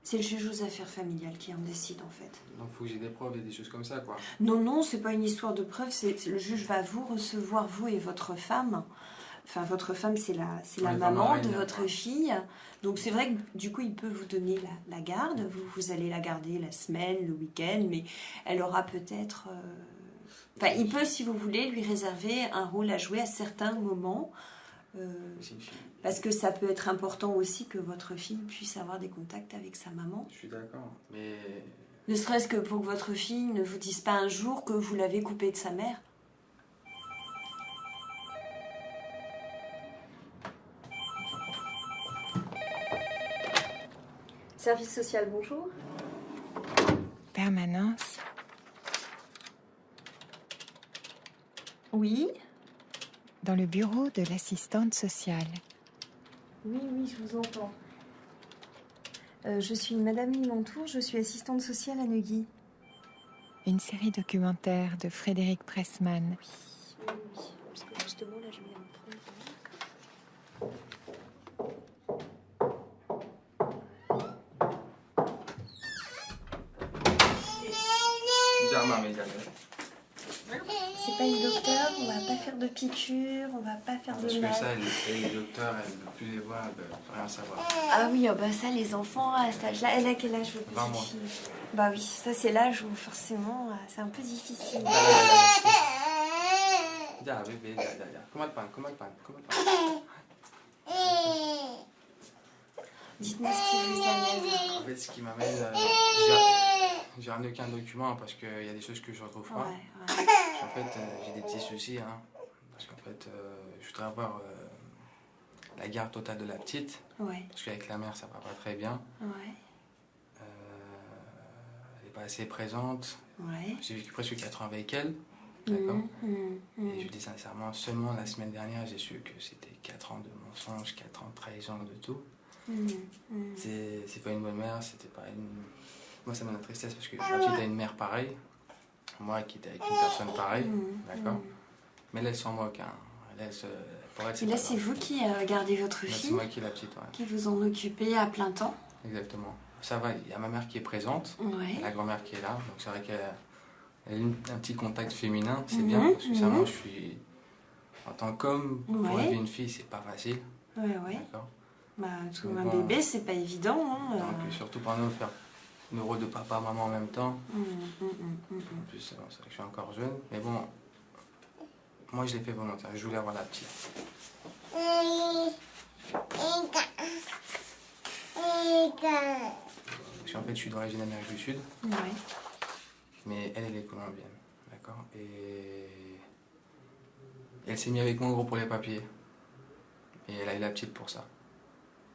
C'est le juge aux affaires familiales qui en décide en fait. Donc il faut que j'ai des preuves et des choses comme ça, quoi. Non, non, c'est pas une histoire de preuve, le juge va vous recevoir, vous et votre femme. Enfin, votre femme, c'est la maman de votre fille. Donc c'est vrai que du coup, il peut vous donner la garde. Vous allez la garder la semaine, le week-end, mais elle aura peut-être... Enfin, il peut, si vous voulez, lui réserver un rôle à jouer à certains moments. Parce que ça peut être important aussi que votre fille puisse avoir des contacts avec sa maman. Je suis d'accord, mais... Ne serait-ce que pour que votre fille ne vous dise pas un jour que vous l'avez coupée de sa mère. Service social, bonjour. Permanence. Oui. Dans le bureau de l'assistante sociale. Oui, je vous entends. Je suis Madame Limontour, je suis assistante sociale à Neuilly. Une série documentaire de Frédéric Pressman. Oui. Parce que justement, là, je vais me C'est pas une docteur, on va pas faire de piqûres, on va pas faire de mal. Parce que ça, les docteurs, elles ne veulent plus les voir, elles ne veulent rien savoir. Ah oui, ça, les enfants à cet âge-là. Elle a quel âge, votre petite 20 mois. fille? Bah oui, ça c'est l'âge où forcément c'est un peu difficile. Ya, bébé, ya. Comment pan. Dites-moi ce qui vous amène. En fait, ce qui m'amène, j'ai ramené aucun document parce qu'il y a des choses que je ne retrouve pas. Ouais. En fait, j'ai des petits soucis, hein, parce qu'en fait, je voudrais avoir la garde totale de la petite, Ouais. parce qu'avec la mère, ça va pas très bien. Ouais. Elle n'est pas assez présente. Ouais. J'ai vécu presque 4 ans avec elle, d'accord. Et je vous dis sincèrement, seulement la semaine dernière, j'ai su que c'était 4 ans de mensonges, 4 ans de trahison, de tout. C'est pas une bonne mère, c'était pas une... Moi, ça m'a de tristesse parce que ma petite a une mère pareille, moi qui étais avec une personne pareille, d'accord. Mais elle s'en moque, hein. Pour elle, Et là, c'est vous qui gardez votre là, fille, c'est moi qui est la petite, ouais. qui vous en occupez à plein temps. Exactement. Ça va, il y a ma mère qui est présente, Ouais. la grand-mère qui est là, donc c'est vrai qu'elle a un petit contact féminin, c'est bien, parce que sinon, je suis... En tant qu'homme, pour élever une fille, c'est pas facile, Ouais. d'accord. Bah, tout un bébé, c'est pas évident. Hein. Donc, surtout pour nous, faire le rôle de papa, maman en même temps. En plus, c'est vrai que je suis encore jeune. Mais bon, moi, je l'ai fait volontaire. Je voulais avoir la petite. Parce qu'en fait, je suis d'origine d'Amérique du Sud. Ouais. Mais elle est colombienne. D'accord. Et elle s'est mise avec moi, en gros, pour les papiers. Et elle a eu la petite pour ça.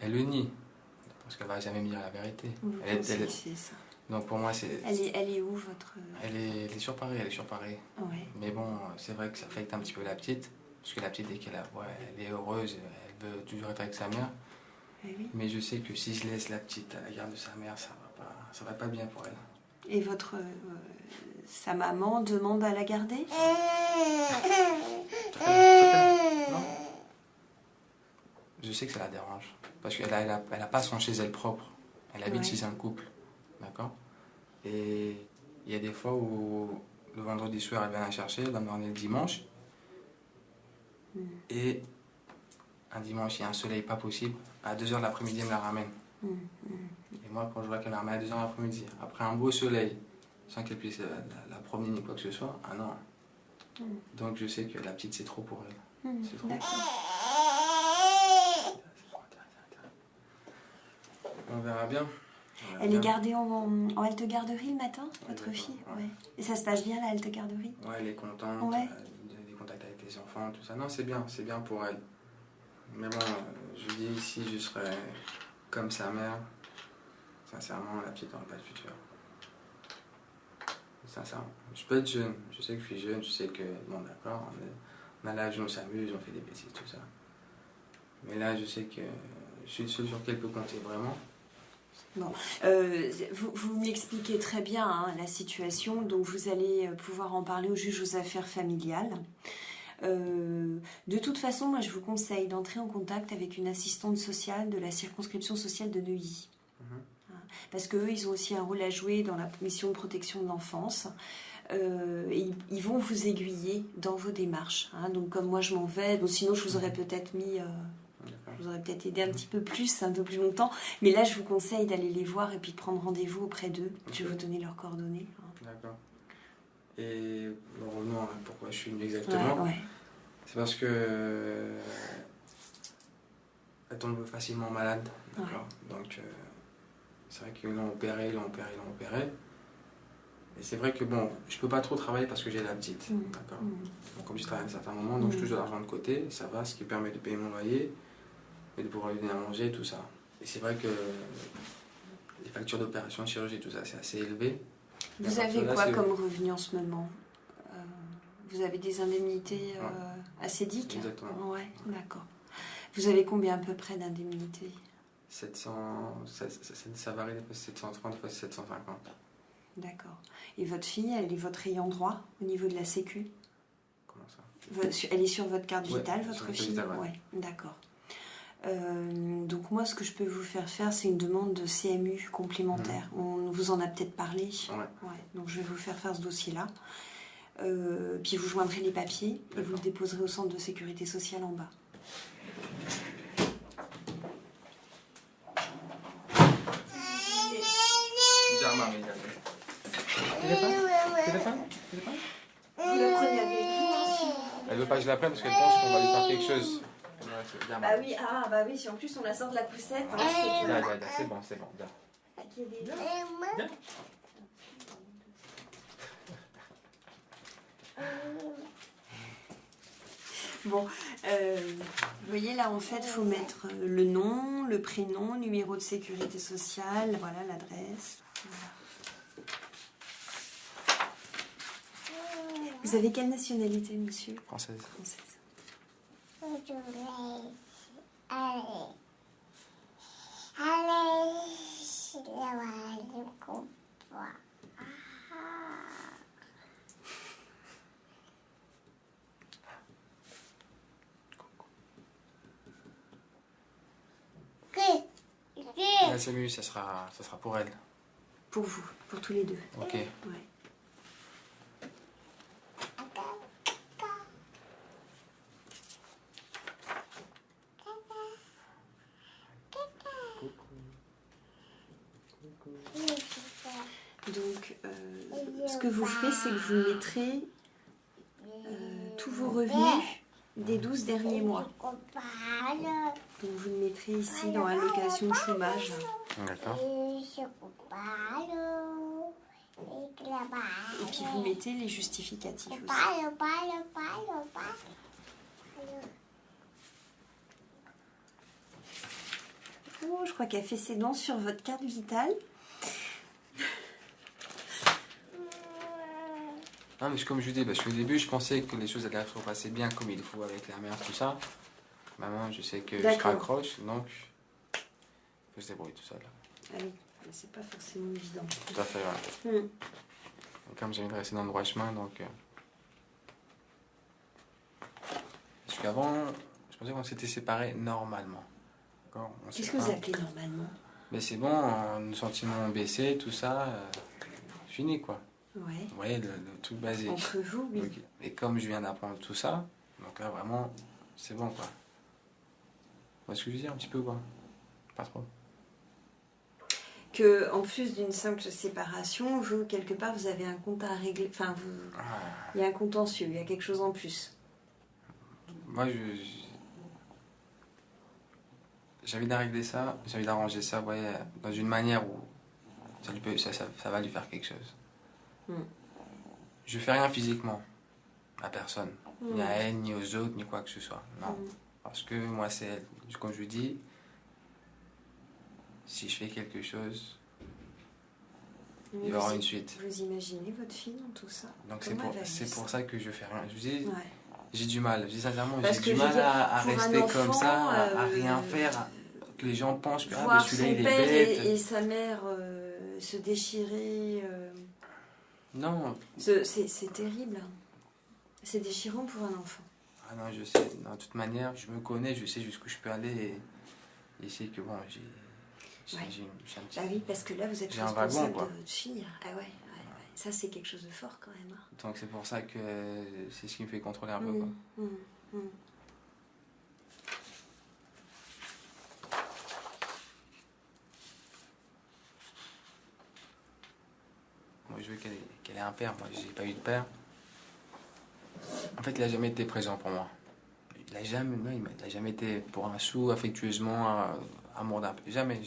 Elle le nie. Parce qu'elle va jamais me dire la vérité. C'est ça. Donc pour moi, c'est... Elle est où, votre... Elle est sur Paris, Ouais. Mais bon, c'est vrai que ça affecte un petit peu la petite. Parce que la petite, dès qu'elle elle est heureuse, elle veut toujours être avec sa mère. Oui. Mais je sais que si je laisse la petite à la garde de sa mère, ça va pas bien pour elle. Et sa maman demande à la garder? Non. Je sais que ça la dérange. Parce qu'elle a pas son chez elle propre. Elle habite chez un couple. D'accord. Et il y a des fois où le vendredi soir, elle vient la chercher, elle va me ramener le dimanche. Et un dimanche, il y a un soleil pas possible. À 2h de l'après-midi, elle me la ramène. Et moi, quand je vois qu'elle me la ramène à 2h de l'après-midi, après un beau soleil, sans qu'elle puisse la promener ni quoi que ce soit, ah non. Donc je sais que la petite, c'est trop pour elle. C'est trop. On verra bien. Elle est gardée en halte garderie le matin, votre fille? Ouais. Et ça se passe bien, la halte garderie? Ouais, elle est contente, Ouais. elle a des contacts avec les enfants, tout ça. Non, c'est bien pour elle. Mais bon, je dis, si je serais comme sa mère, sincèrement, la petite n'aurait pas de futur. Sincèrement. Je peux être jeune, je sais que je suis jeune, je sais que, bon d'accord, on a l'âge où on s'amuse, on fait des bêtises, tout ça. Mais là, je sais que je suis le seul sur qui elle peut compter, vraiment. Bon, vous m'expliquez très bien hein, la situation, donc vous allez pouvoir en parler au juge aux affaires familiales. De toute façon, moi je vous conseille d'entrer en contact avec une assistante sociale de la circonscription sociale de Neuilly. parce qu'eux, ils ont aussi un rôle à jouer dans la mission de protection de l'enfance. Et ils vont vous aiguiller dans vos démarches. Hein. Donc comme moi je m'en vais, donc sinon je vous aurais peut-être je vous aurais peut-être aidé un petit peu plus, un peu plus longtemps. Mais là je vous conseille d'aller les voir et puis de prendre rendez-vous auprès d'eux. Je vais vous donner leurs coordonnées. Hein. D'accord. Et revenons à pourquoi je suis venue exactement. Ouais. C'est parce que elle tombe facilement malade. D'accord. Ouais. Donc c'est vrai qu'ils l'ont opéré. Et c'est vrai que bon, je peux pas trop travailler parce que j'ai la petite, d'accord. Donc, comme je travaille à un certain moment, donc je touche de l'argent de côté, ça va, ce qui permet de payer mon loyer et de pouvoir lui donner à manger, tout ça. Et c'est vrai que les factures d'opération, de chirurgie, tout ça, c'est assez élevé. Vous avez quoi comme revenu en ce moment? Vous avez des indemnités acédiques? Exactement. Ouais, d'accord. Vous avez combien à peu près d'indemnités? 700, ça varie de 730 fois 750. D'accord. Et votre fille, elle est votre ayant droit au niveau de la Sécu? Comment ça? Elle est sur votre carte vitale, ouais, votre fille? Ouais, d'accord. Donc moi, ce que je peux vous faire faire, c'est une demande de CMU complémentaire. On vous en a peut-être parlé. Ouais. Donc je vais vous faire faire ce dossier-là. Puis vous joindrez les papiers et vous le déposerez au centre de sécurité sociale en bas. Téléphone. Vous la prenez avec vous? Elle veut pas que je la prenne parce qu'elle pense qu'on va lui faire quelque chose. Bah oui, si en plus on la sort de la poussette. C'est bon, viens. Viens. Bon, vous voyez là en fait, il faut mettre le nom, le prénom, numéro de sécurité sociale, voilà l'adresse. Voilà. Vous avez quelle nationalité, monsieur? Française. La CMU, ça sera pour elle. Pour vous, pour tous les deux. Ok. Ouais. Donc, ce que vous ferez, c'est que vous mettrez tous vos revenus des 12 derniers mois. Donc, vous le mettrez ici dans allocation chômage. D'accord. Et puis, vous mettez les justificatifs aussi. Oh, je crois qu'elle fait ses dents sur votre carte vitale. Non, mais comme je vous dis, parce qu'au début, je pensais que les choses allaient se passer bien comme il faut avec la mère, tout ça. Maman, je sais que je raccroche, donc il faut se débrouiller tout seul. Ah oui, mais c'est pas forcément évident. Tout à fait, ouais. Comme j'ai envie de rester dans le droit chemin, donc... Parce qu'avant, je pensais qu'on s'était séparés normalement. Qu'est-ce que vous appelez normalement? Mais c'est bon, nos sentiments ont baissé, tout ça, fini quoi. Ouais. Vous voyez, le truc basique. Entre vous, oui. Okay. Et comme je viens d'apprendre tout ça, donc là vraiment, c'est bon quoi. Vous voyez ce que je veux dire un petit peu quoi? Pas trop. Que en plus d'une simple séparation, vous, quelque part, vous avez un compte à régler. Enfin, il y a un contentieux, il y a quelque chose en plus. Moi, j'ai envie d'arrêter ça, j'ai envie d'arranger ça, vous voyez, dans une manière où ça va lui faire quelque chose. Je fais rien physiquement à personne, ni à elle, ni aux autres, ni quoi que ce soit. Non, parce que moi c'est elle. Comme je vous dis, si je fais quelque chose, il va y avoir une suite. Vous imaginez votre fille dans tout ça? Donc c'est pour ça que je fais rien. Je vous dis, j'ai du mal. Je dis sincèrement, j'ai du mal à rester enfant, comme ça, à rien faire. Que les gens pensent que voir celui-là il est père bête. Et sa mère se déchirer. Non. C'est terrible. C'est déchirant pour un enfant. Ah non, je sais. De toute manière, je me connais, je sais jusqu'où je peux aller. Et c'est que bon, J'ai un petit... Ah oui, parce que là, vous êtes responsable de votre fille. Ah ouais. Ça, c'est quelque chose de fort quand même. Donc c'est pour ça que c'est ce qui me fait contrôler un peu. Quoi. Moi, je veux qu'elle ait un père. Moi, j'ai pas eu de père. En fait, il a jamais été présent pour moi. Il a jamais été pour un sou, affectueusement, amour d'un père. Jamais.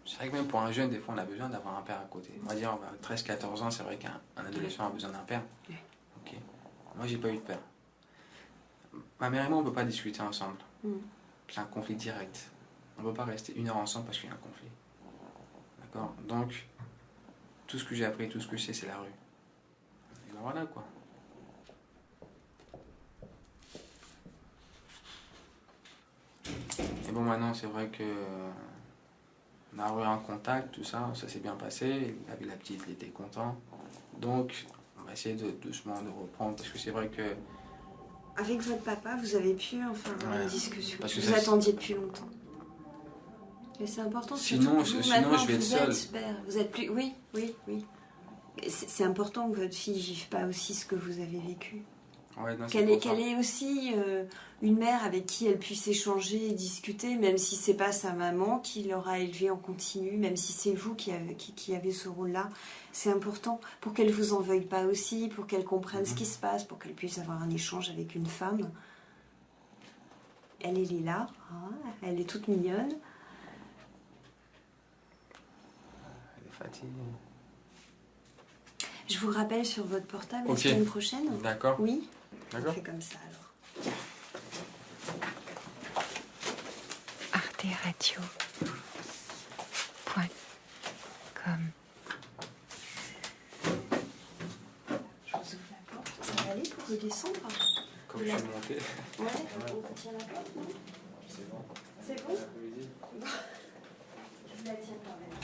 C'est vrai que même pour un jeune, des fois, on a besoin d'avoir un père à côté. On va dire, 13-14 ans, c'est vrai qu'un adolescent a besoin d'un père. Ok. Moi, j'ai pas eu de père. Ma mère et moi, on peut pas discuter ensemble. C'est un conflit direct. On peut pas rester 1 heure ensemble parce qu'il y a un conflit. D'accord? Donc, tout ce que j'ai appris, tout ce que je sais, c'est la rue. Et ben voilà, quoi. Et bon, maintenant, c'est vrai que... on a eu un contact, tout ça, ça s'est bien passé. Il a vu la petite, il était content. Donc, on va essayer doucement de reprendre, parce que c'est vrai que... Avec votre papa, vous avez pu avoir une discussion. Parce que vous attendiez depuis longtemps. Et c'est important. Sinon, je vais être seul. Vous êtes plus... Oui. C'est important que votre fille ne vive pas aussi ce que vous avez vécu. Ouais, qu'elle ait aussi une mère avec qui elle puisse échanger et discuter, même si c'est pas sa maman qui l'aura élevée en continu, même si c'est vous qui avez ce rôle-là. C'est important pour qu'elle vous en veuille pas aussi, pour qu'elle comprenne ce qui se passe, pour qu'elle puisse avoir un échange avec une femme. Elle est là, elle est toute mignonne. Elle est fatiguée. Je vous rappelle sur votre portable la semaine prochaine. D'accord. Oui. D'accord. On fait comme ça alors. arteradio.com. Je vous ouvre la porte. Ça va aller pour redescendre? Comme je suis monté. Ouais, on tient la porte, non? C'est bon. C'est bon? Je vous la tiens quand même.